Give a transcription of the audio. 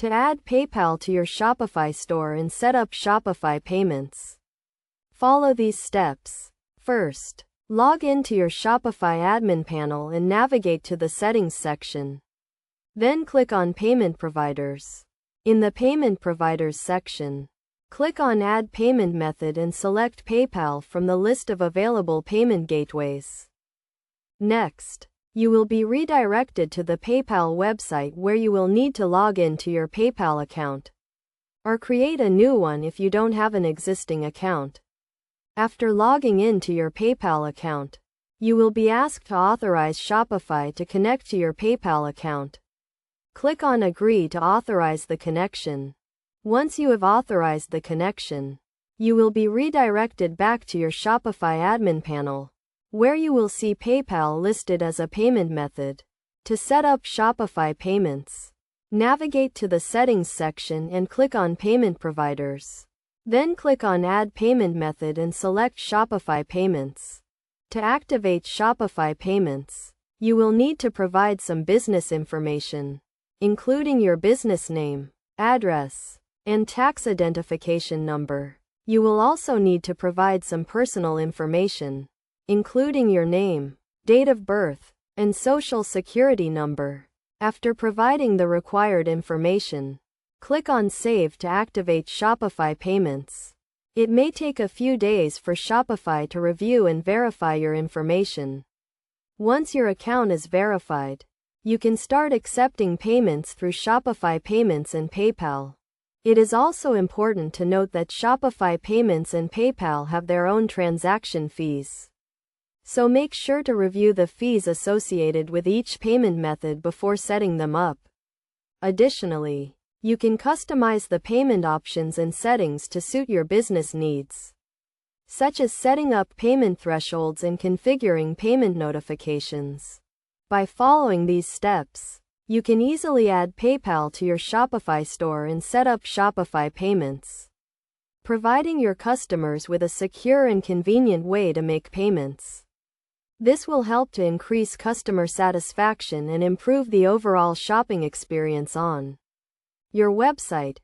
To add PayPal to your Shopify store and set up Shopify payments. Follow these steps. First, log into your Shopify admin panel and navigate to the Settings section. Then click on Payment Providers. In the Payment Providers section, click on Add Payment Method and select PayPal from the list of available payment gateways. Next, you will be redirected to the PayPal website where you will need to log in to your PayPal account, or create a new one if you don't have an existing account. After logging in to your PayPal account, you will be asked to authorize Shopify to connect to your PayPal account. Click on Agree to authorize the connection. Once you have authorized the connection, you will be redirected back to your Shopify admin panel, where you will see PayPal listed as a payment method. To set up Shopify payments, navigate to the Settings section and click on Payment Providers. Then click on Add Payment Method and select Shopify Payments. To activate Shopify Payments, you will need to provide some business information, including your business name, address, and tax identification number. You will also need to provide some personal information, including your name, date of birth, and social security number. After providing the required information, click on Save to activate Shopify payments. It may take a few days for Shopify to review and verify your information. Once your account is verified, you can start accepting payments through Shopify Payments and PayPal. It is also important to note that Shopify Payments and PayPal have their own transaction fees. So make sure to review the fees associated with each payment method before setting them up. Additionally, you can customize the payment options and settings to suit your business needs, such as setting up payment thresholds and configuring payment notifications. By following these steps, you can easily add PayPal to your Shopify store and set up Shopify payments, providing your customers with a secure and convenient way to make payments. This will help to increase customer satisfaction and improve the overall shopping experience on your website.